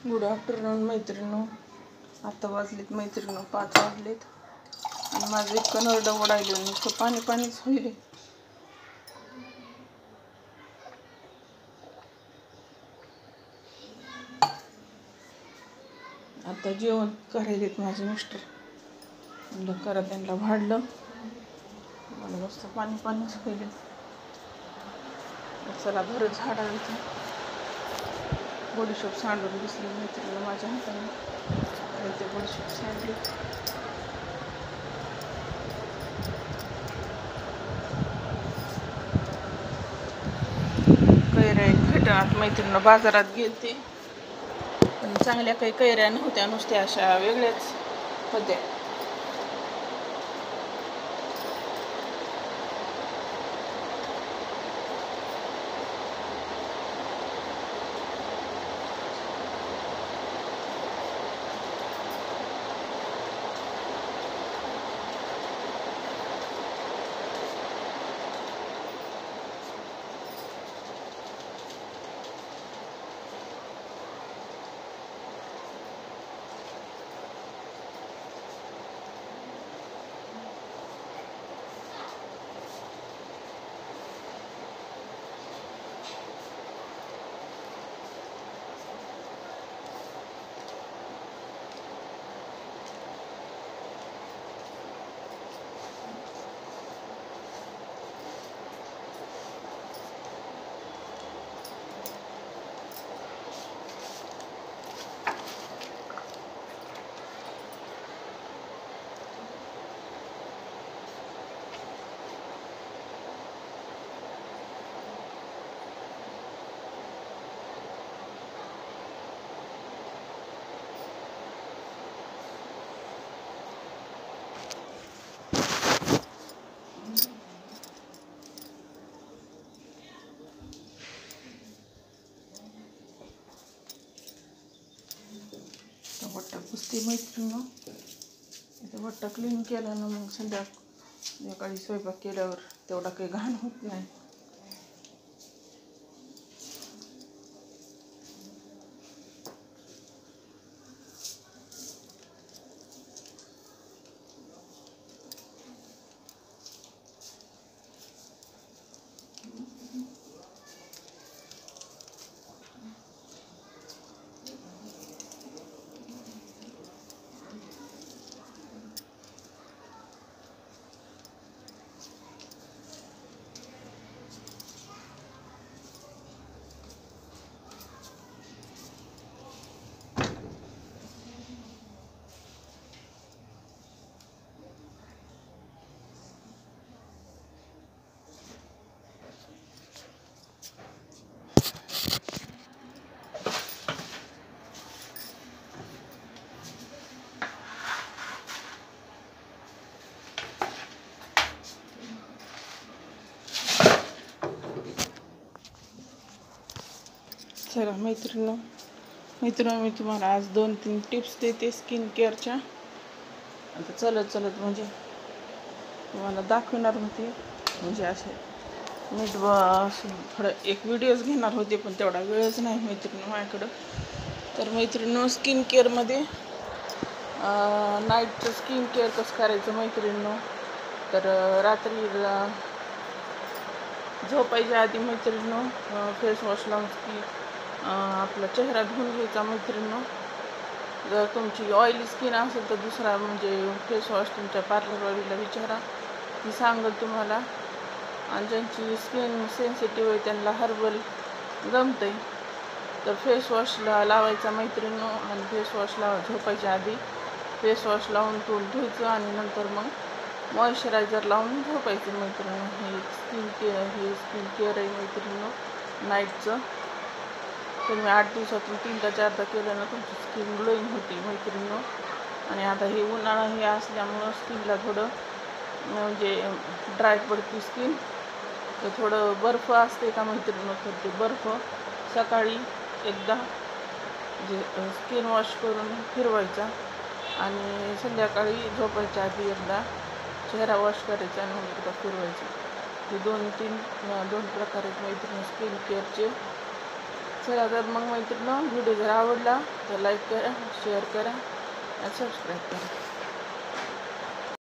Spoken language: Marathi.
गुड आफ्टरनून मैत्रिणींनो. आता वाजलेत मैत्रिणींनो 5 वाजलेत आणि माझं इतकं नरडं ओढायलं नुसतं पाणी पाणीच होईल. आता जेवण करायलेत माझे मिस्टर. म्हणलं करा, त्यांना भाडलं. मला मस्त पाणी पाणीच होईल. चला बरं झाडायचं. बडीशोप सांडून दिसली मैत्रिणीला माझ्या हाताने. ते बडीशोप सांडली. कैऱ्या भेटणार मैत्रिणीला. बाजारात गेलते पण चांगल्या काही कैऱ्या नव्हत्या, नुसत्या अशा वेगळ्याच होत्या. वट्टा पुसते मैत्रिणीनं. इथं वट्टा क्लीन केला ना मग संध्याकाळी स्वयंपाक केल्यावर तेवढा काही घाण होत नाही. चला मैत्रिणी मी तुम्हाला आज 2-3 टिप्स देते स्किन केअरच्या. आता चलत म्हणजे तुम्हाला दाखवणार होते. म्हणजे असे नीट थोडं एक व्हिडिओज घेणार होते पण तेवढा वेळच नाही मैत्रिणी माझ्याकडं. तर मैत्रिणी स्किन केअरमध्ये नाईटचं स्किन केअर कसं करायचं मैत्रिणी. तर रात्रीला झोपायच्या आधी मैत्रिणी फेस वॉश लावून आपला चेहरा धुवून घ्यायचा मैत्रिणी. जर तुमची ऑइली स्किन असेल तर दुसरा म्हणजे फेस वॉश तुमच्या पार्लरवालीला विचारा, ती सांगेल तुम्हाला. आणि ज्यांची स्किन सेन्सिटिव्ह आहे त्यांना हर्बल जमतं तर फेस वॉशला लावायचा मैत्रिणी. आणि फेस वॉशला झोपायच्या आधी फेस वॉश लावून तोंड धुवायचं आणि नंतर मग मॉइश्चरायझर लावून झोपायचं मैत्रिणी. हे स्किन केअर आहे मैत्रिणी नाईटचं. तर मी 8 दिवसातून 3-4दा केलं ना तुमची स्किन ग्लोईंग होती मैत्रिणी. आणि आता हे उन्हाळा हे असल्यामुळं स्किनला थोडं म्हणजे ड्राय पडते स्किन. तर थोडं बर्फ असते का मैत्रिणी, तर ते बर्फ सकाळी एकदा जे स्किन वॉश करून फिरवायचा आणि संध्याकाळी झोपायच्या आधी एकदा चेहरा वॉश करायचा आणि मग एकदा फिरवायचं. हे 2 प्रकार आहेत मैत्रिणी स्किन केअरचे. चला तर मग मैत्रिणी, व्हिडिओ जर आवडला तर लाईक करा, शेअर करा आणि सबस्क्राईब करा.